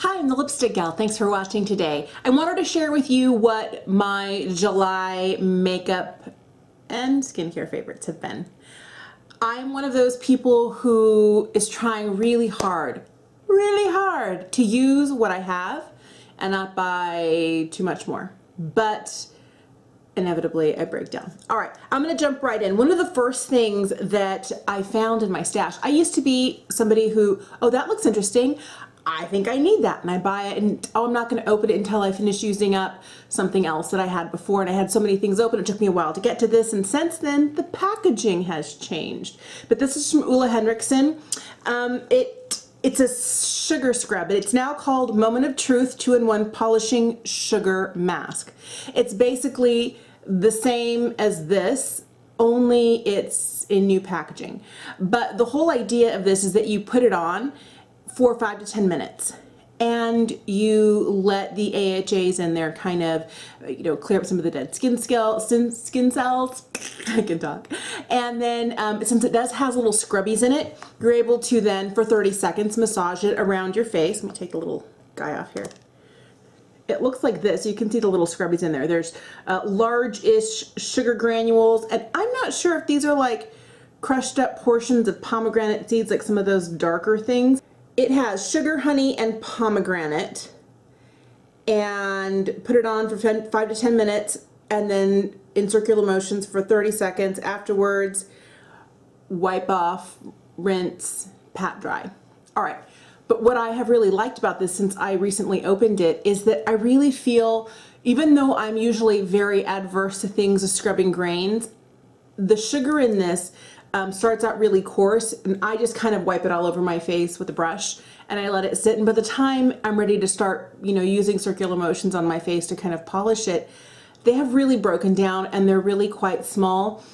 Hi, I'm the Lipstick Gal. Thanks for watching today. I wanted to share with you what my July makeup and skincare favorites have been. I'm one of those people who is trying really hard to use what I have and not buy too much more. But inevitably I break down. All right, I'm gonna jump right in. One of the first things that I found in my stash, I used to be somebody who, oh, that looks interesting. I think I need that, and I buy it, and oh, I'm not going to open it until I finish using up something else that I had before, and I had so many things open, it took me a while to get to this, and since then, the packaging has changed. But this is from Henriksen. It's a sugar scrub. It's now called Moment of Truth 2-in-1 Polishing Sugar Mask. It's basically the same as this, only it's in new packaging. But the whole idea of this is that you put it on for 5 to 10 minutes and you let the AHAs in there kind of, clear up some of the dead skin cells. I can talk. And then since it does has little scrubbies in it, you're able to then for 30 seconds massage it around your face. Let me take the little guy off here. It looks like this. You can see the little scrubbies in there. There's large-ish sugar granules, and I'm not sure if these are like crushed up portions of pomegranate seeds, like some of those darker things. It has sugar, honey, and pomegranate, and put it on for 5 to 10 minutes, and then in circular motions for 30 seconds. Afterwards, wipe off, rinse, pat dry. All right, but what I have really liked about this since I recently opened it is that I really feel, even though I'm usually very adverse to things as scrubbing grains, the sugar in this starts out really coarse, and I just kind of wipe it all over my face with a brush and I let it sit, and by the time I'm ready to start using circular motions on my face to kind of polish it, they have really broken down and they're really quite small,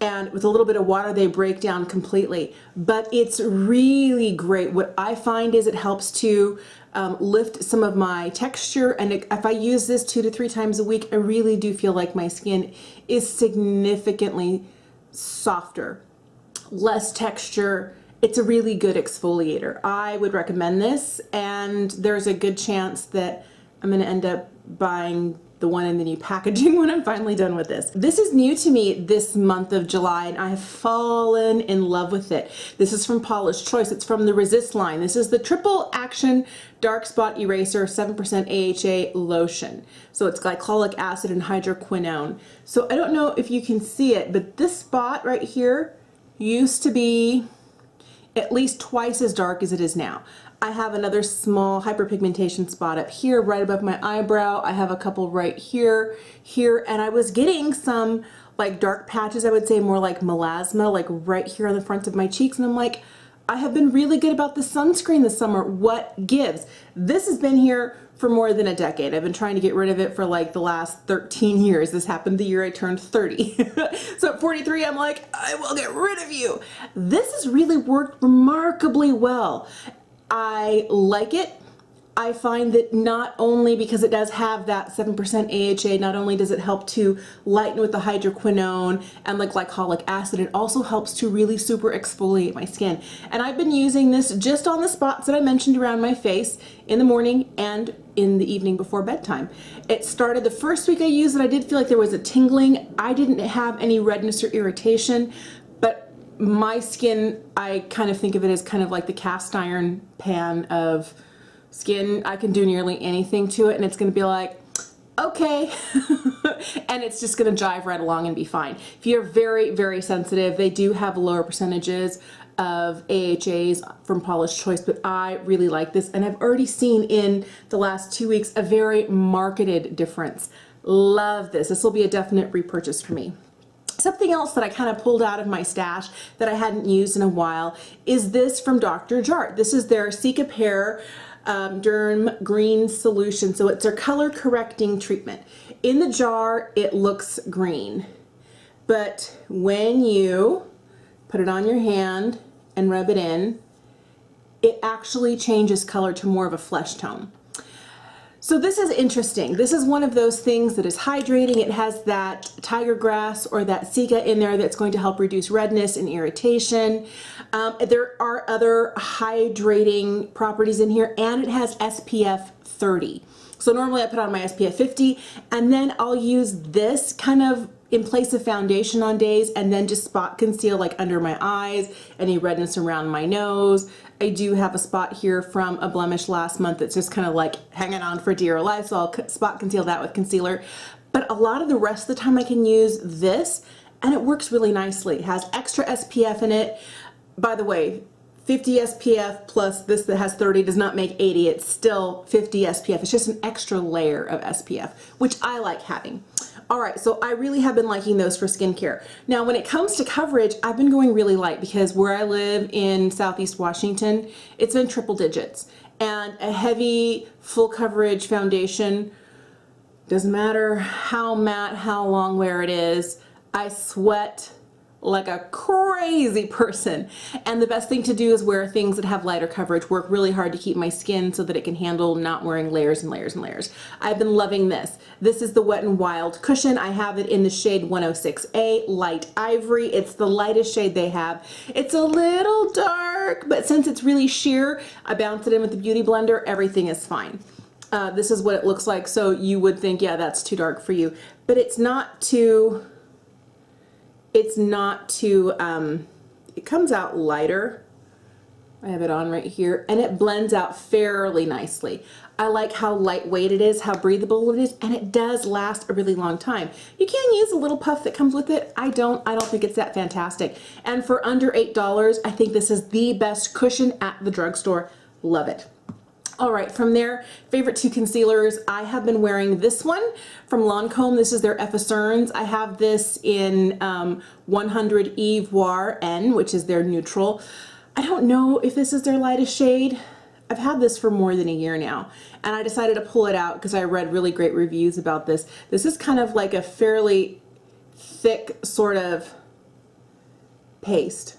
and with a little bit of water they break down completely. But it's really great. What I find is it helps to lift some of my texture, and if I use this 2 to 3 times a week, I really do feel like my skin is significantly softer, less texture. It's a really good exfoliator. I would recommend this, and there's a good chance that I'm going to end up buying the one in the new packaging when I'm finally done with this. This is new to me this month of July, and I have fallen in love with it. This is from Paula's Choice. It's from the Resist line. This is the Triple Action Dark Spot Eraser 7% AHA Lotion. So it's glycolic acid and hydroquinone. So I don't know if you can see it, but this spot right here used to be at least twice as dark as it is now. I have another small hyperpigmentation spot up here right above my eyebrow. I have a couple right here, and I was getting some like dark patches, I would say more like melasma, like right here on the front of my cheeks, and I'm like, I have been really good about the sunscreen this summer. What gives? This has been here for more than a decade. I've been trying to get rid of it for like the last 13 years. This happened the year I turned 30. So at 43, I'm like, I will get rid of you. This has really worked remarkably well. I like it. I find that not only because it does have that 7% AHA, not only does it help to lighten with the hydroquinone and the glycolic acid, it also helps to really super exfoliate my skin. And I've been using this just on the spots that I mentioned around my face in the morning and in the evening before bedtime. It started the first week I used it, I did feel like there was a tingling. I didn't have any redness or irritation, but my skin, I kind of think of it as kind of like the cast iron pan of skin. I can do nearly anything to it and it's going to be like, okay. And it's just going to jive right along and be fine. If you're very, very sensitive, they do have lower percentages of AHAs from Paula's Choice, but I really like this, and I've already seen in the last 2 weeks a very marketed difference. Love this. This will be a definite repurchase for me. Something else that I kind of pulled out of my stash that I hadn't used in a while is this from Dr. Jart. This is their Cicapair Derm Green Solution. So it's their color correcting treatment. In the jar it looks green, but when you put it on your hand and rub it in, it actually changes color to more of a flesh tone. So this is interesting. This is one of those things that is hydrating. It has that tiger grass or that cica in there that's going to help reduce redness and irritation. There are other hydrating properties in here, and it has SPF 30. So normally I put on my SPF 50, and then I'll use this kind of in place of foundation on days, and then just spot conceal like under my eyes, any redness around my nose. I do have a spot here from a blemish last month that's just kind of like hanging on for dear life, so I'll spot conceal that with concealer. But a lot of the rest of the time I can use this, and it works really nicely. It has extra SPF in it. By the way, 50 SPF plus this that has 30 does not make 80. It's still 50 SPF. It's just an extra layer of SPF, which I like having. All right, so I really have been liking those for skincare. Now, when it comes to coverage, I've been going really light because where I live in Southeast Washington, it's been triple digits. And a heavy, full coverage foundation, doesn't matter how matte, how long wear it is, I sweat like a crazy person. And the best thing to do is wear things that have lighter coverage, work really hard to keep my skin so that it can handle not wearing layers and layers and layers. I've been loving this. This is the Wet n Wild cushion. I have it in the shade 106A, Light Ivory. It's the lightest shade they have. It's a little dark, but since it's really sheer, I bounce it in with the Beauty Blender, everything is fine. This is what it looks like, so you would think, yeah, that's too dark for you. But it's not too, it comes out lighter. I have it on right here, and it blends out fairly nicely. I like how lightweight it is, how breathable it is, and it does last a really long time. You can use a little puff that comes with it. I don't think it's that fantastic. And for under $8, I think this is the best cushion at the drugstore. Love it. All right, from there, favorite two concealers. I have been wearing this one from Lancome. This is their Effacernes. I have this in 100 Ivoire N, which is their neutral. I don't know if this is their lightest shade. I've had this for more than a year now, and I decided to pull it out because I read really great reviews about this. This is kind of like a fairly thick sort of paste.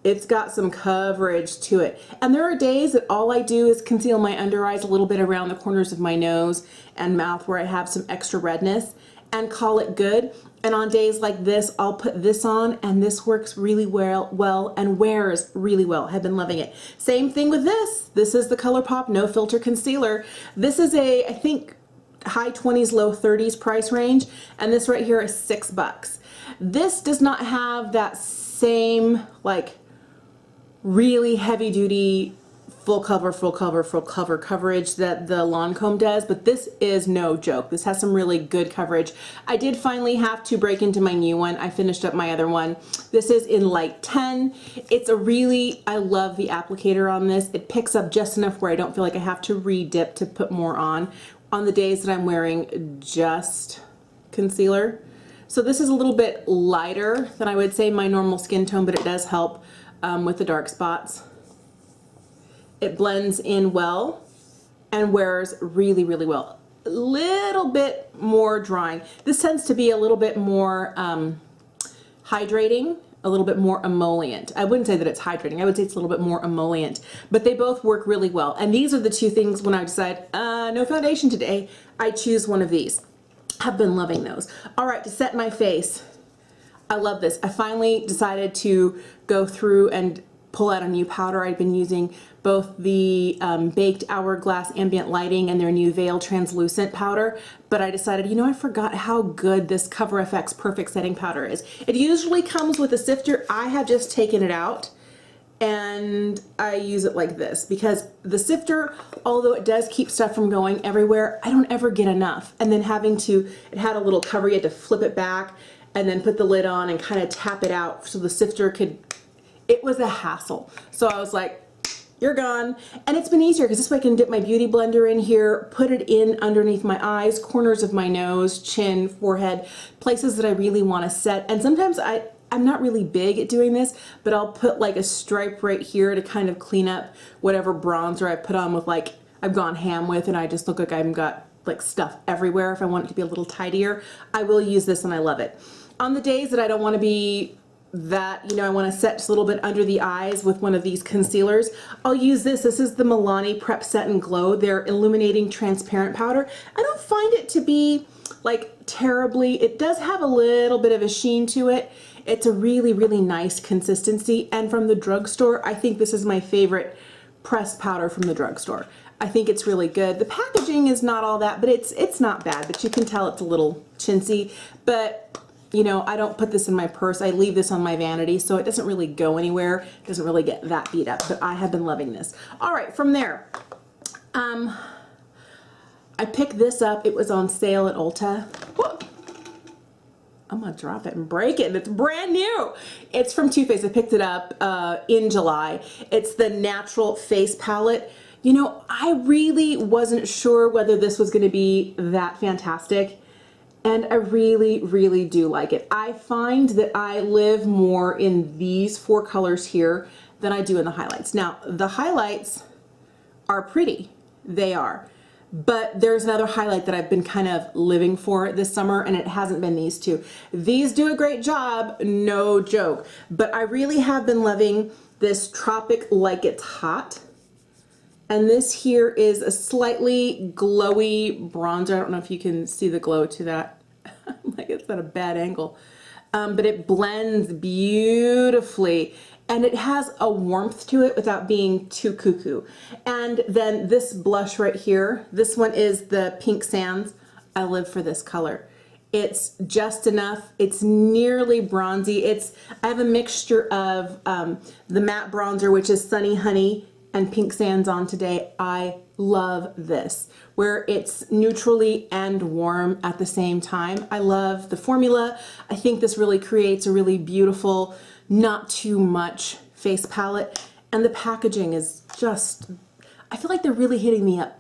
It's got some coverage to it. And there are days that all I do is conceal my under eyes a little bit around the corners of my nose and mouth where I have some extra redness and call it good. And on days like this, I'll put this on, and this works really well and wears really well. I've been loving it. Same thing with this. This is the Colourpop No Filter Concealer. This is I think, high 20s, low 30s price range, and this right here is $6. This does not have that same, like, really heavy duty full cover coverage that the Lancome does, but this is no joke. This has some really good coverage. I did finally have to break into my new one. I finished up my other one. This is in light 10. It's I love the applicator on this. It picks up just enough where I don't feel like I have to re-dip to put more on the days that I'm wearing just concealer. So this is a little bit lighter than I would say my normal skin tone, but it does help with the dark spots. It blends in well and wears really, really well. A little bit more drying. This tends to be a little bit more hydrating, a little bit more emollient. I wouldn't say that it's hydrating. I would say it's a little bit more emollient, but they both work really well. And these are the two things when I decide, no foundation today, I choose one of these. I've been loving those. All right, to set my face, I love this. I finally decided to go through and pull out a new powder. I've been using both the Baked Hourglass Ambient Lighting and their new Veil Translucent powder, but I decided, I forgot how good this Cover FX Perfect Setting Powder is. It usually comes with a sifter. I have just taken it out and I use it like this because the sifter, although it does keep stuff from going everywhere, I don't ever get enough. And then it had a little cover, you had to flip it back and then put the lid on and kind of tap it out so the sifter could, it was a hassle. So I was like, you're gone. And it's been easier because this way I can dip my Beauty Blender in here, put it in underneath my eyes, corners of my nose, chin, forehead, places that I really want to set. And sometimes I'm not really big at doing this, but I'll put like a stripe right here to kind of clean up whatever bronzer I put on with, like, I've gone ham with and I just look like I've got like stuff everywhere. If I want it to be a little tidier, I will use this and I love it. On the days that I don't want to be that, you know, I want to set just a little bit under the eyes with one of these concealers, I'll use this. This is the Miliani Prep Set and Glow, their illuminating transparent powder. I don't find it to be like terribly, it does have a little bit of a sheen to it. It's a really, really nice consistency. And from the drugstore, I think this is my favorite pressed powder from the drugstore. I think it's really good. The packaging is not all that, but it's not bad, but you can tell it's a little chintzy. But you know, I don't put this in my purse. I leave this on my vanity, so it doesn't really go anywhere. It doesn't really get that beat up, but I have been loving this. All right, from there, I picked this up. It was on sale at Ulta. Whoa. I'm gonna drop it and break it, and it's brand new. It's from Too Faced. I picked it up in July. It's the Natural Face Palette. You know, I really wasn't sure whether this was gonna be that fantastic. And I really, really do like it. I find that I live more in these 4 colors here than I do in the highlights. Now, the highlights are pretty. They are. But there's another highlight that I've been kind of living for this summer, and it hasn't been these 2. These do a great job, no joke. But I really have been loving this Tropic Like It's Hot. And this here is a slightly glowy bronzer. I don't know if you can see the glow to that. Like it's at a bad angle. But it blends beautifully. And it has a warmth to it without being too cuckoo. And then this blush right here, this one is the Pink Sands. I live for this color. It's just enough. It's nearly bronzy. I have a mixture of the matte bronzer, which is Sunny Honey, and Pink Sands on today. I love this, where it's neutrally and warm at the same time. I love the formula. I think this really creates a really beautiful, not too much face palette. And the packaging is just, I feel like they're really hitting the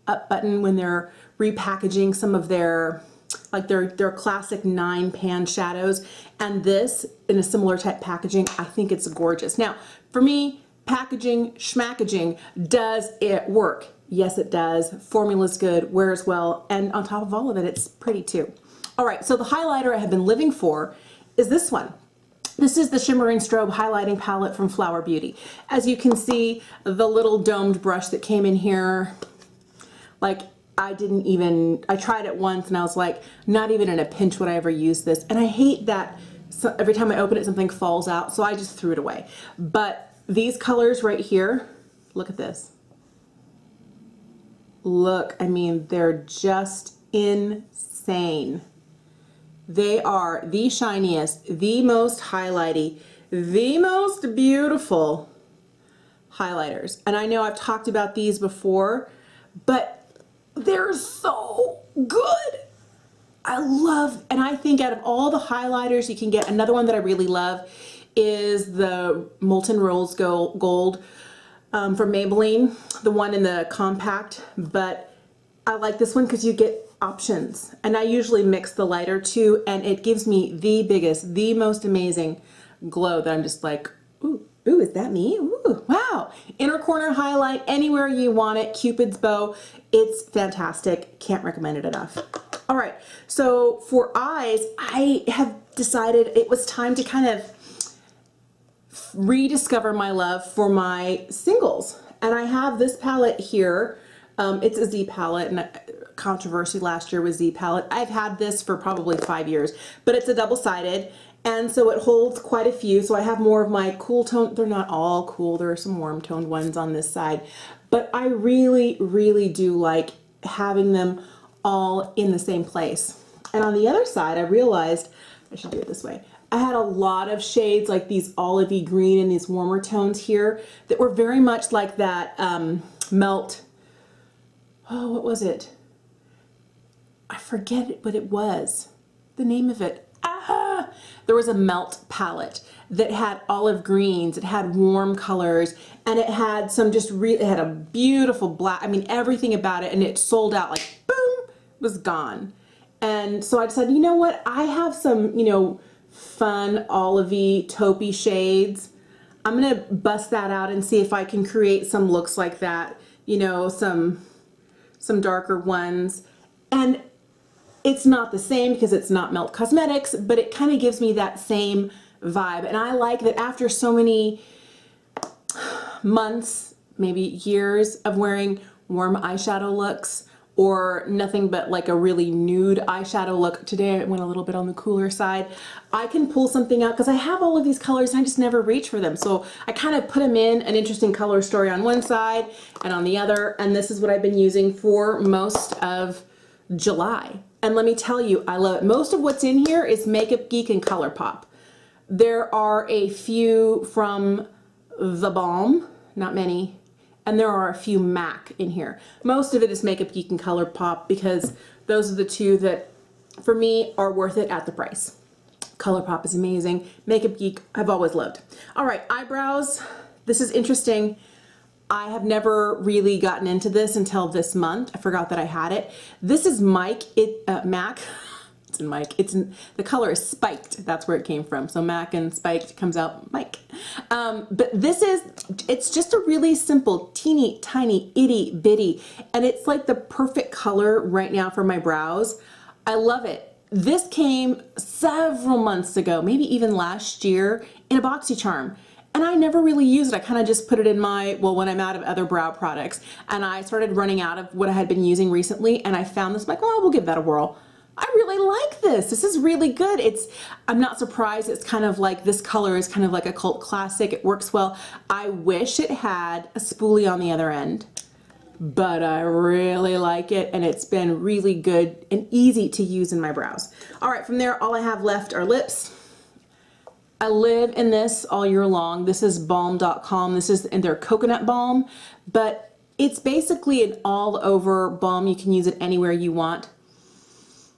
up button when they're repackaging some of their, like their classic 9 pan shadows. And this, in a similar type packaging, I think it's gorgeous. Now, for me, packaging, schmackaging, does it work? Yes, it does. Formula's good, wears well, and on top of all of it, it's pretty too. All right, so the highlighter I have been living for is this one. This is the Shimmering Strobe Highlighting Palette from Flower Beauty. As you can see, the little domed brush that came in here, like I tried it once and I was like, not even in a pinch would I ever use this. And I hate that every time I open it, something falls out, so I just threw it away. But these colors right here, look at this. Look, I mean, they're just insane. They are the shiniest, the most highlighty, the most beautiful highlighters. And I know I've talked about these before, but they're so good. I love, and I think out of all the highlighters you can get, another one that I really love is the Molten Rose Gold from Maybelline, the one in the compact. But I like this one because you get options, and I usually mix the lighter too, and it gives me the biggest, the most amazing glow that I'm just like, ooh, is that me? Ooh, wow. Inner corner highlight, anywhere you want it, Cupid's bow. It's fantastic. Can't recommend it enough. All right, so for eyes, I have decided it was time to kind of rediscover my love for my singles. And I have this palette here. It's a Z palette, and controversy last year with Z palette. I've had this for probably 5 years, but it's a double-sided, and so it holds quite a few. So I have more of my cool tone. They're not all cool. There are some warm toned ones on this side, but I really, really do like having them all in the same place. And on the other side, I realized I should do it this way. I had a lot of shades like these olivey green and these warmer tones here that were very much like that melt. Oh, what was it? I forget what it was. The name of it. There was a melt palette that had olive greens, it had warm colors, and it had some it had a beautiful black, I mean everything about it, and it sold out like boom, was gone. And so I decided, you know what, I have some, you know, fun olivey taupey shades. I'm gonna bust that out and see if I can create some looks like that, you know, some darker ones. And it's not the same because it's not Melt Cosmetics, but it kind of gives me that same vibe. And I like that after so many months, maybe years of wearing warm eyeshadow looks or nothing but like a really nude eyeshadow look. Today I went a little bit on the cooler side. I can pull something out because I have all of these colors and I just never reach for them. So I kind of put them in an interesting color story on one side and on the other. And this is what I've been using for most of July. And let me tell you, I love it. Most of what's in here is Makeup Geek and Colourpop. There are a few from the Balm, not many. And there are a few MAC in here. Most of it is Makeup Geek and Colourpop because those are the two that, for me, are worth it at the price. Colourpop is amazing. Makeup Geek, I've always loved. All right, eyebrows. This is interesting. I have never really gotten into this until this month. I forgot that I had it. This is MAC. It's in Mike. The color is spiked. That's where it came from. So MAC and spiked comes out Mike. But it's just a really simple, teeny, tiny, itty bitty. And it's like the perfect color right now for my brows. I love it. This came several months ago, maybe even last year, in a BoxyCharm. And I never really used it. I kind of just put it in my, well, when I'm out of other brow products. And I started running out of what I had been using recently. And I found this, I'm like, well, we'll give that a whirl. I really like this. This is really good. I'm not surprised. It's kind of like, this color is kind of like a cult classic. It works well. I wish it had a spoolie on the other end, but I really like it. And it's been really good and easy to use in my brows. All right, from there, all I have left are lips. I live in this all year long. This is balm.com. This is in their coconut balm, but it's basically an all over balm. You can use it anywhere you want.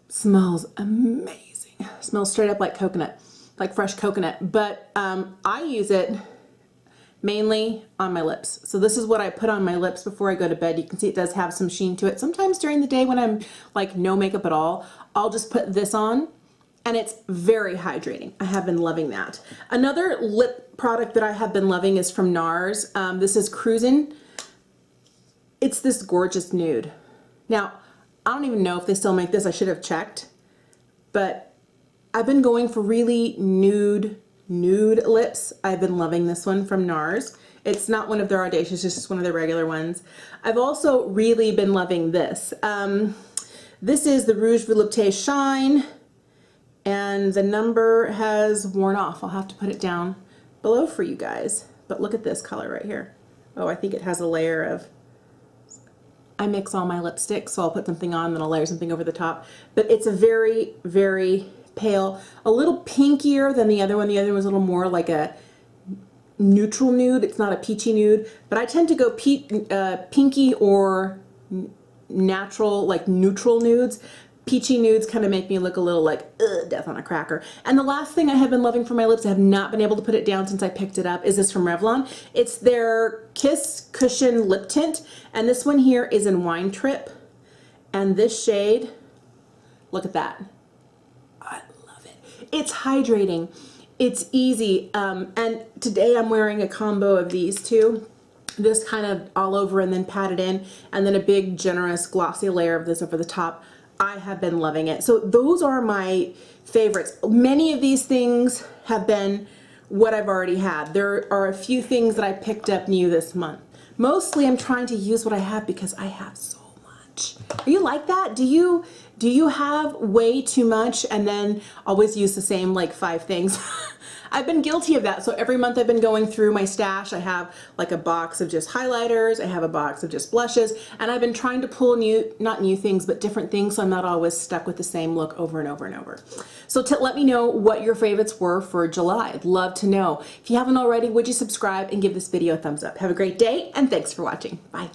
Smells amazing. Smells straight up like coconut, like fresh coconut. But I use it mainly on my lips. So this is what I put on my lips before I go to bed. You can see it does have some sheen to it. Sometimes during the day when I'm like no makeup at all, I'll just put this on and it's very hydrating. I have been loving that. Another lip product that I have been loving is from NARS. This is Cusion. It's this gorgeous nude. Now, I don't even know if they still make this. I should have checked. But I've been going for really nude lips. I've been loving this one from NARS. It's not one of their audacious, it's just one of their regular ones. I've also really been loving this. This is the Rouge Volupté Shine. And the number has worn off. I'll have to put it down below for you guys. But look at this color right here. Oh, I think it has a layer of, I mix all my lipsticks, so I'll put something on, then I'll layer something over the top. But it's a very, very pale, a little pinkier than the other one. The other one was a little more like a neutral nude. It's not a peachy nude, but I tend to go pinky or natural, like neutral nudes. Peachy nudes kind of make me look a little like, ugh, death on a cracker. And the last thing I have been loving for my lips, I have not been able to put it down since I picked it up, is this from Revlon. It's their Kiss Cushion Lip Tint. And this one here is in Wine Trip. And this shade, look at that. I love it. It's hydrating. It's easy. And today I'm wearing a combo of these two. This kind of all over and then patted in. And then a big, generous, glossy layer of this over the top. I have been loving it. So those are my favorites. Many of these things have been what I've already had. There are a few things that I picked up new this month. Mostly I'm trying to use what I have because I have so much. Are you like that? Do you have way too much and then always use the same like 5 things? I've been guilty of that. So every month I've been going through my stash. I have like a box of just highlighters. I have a box of just blushes. And I've been trying to pull not new things, but different things. So I'm not always stuck with the same look over and over and over. So let me know what your favorites were for July. I'd love to know. If you haven't already, would you subscribe and give this video a thumbs up? Have a great day and thanks for watching. Bye.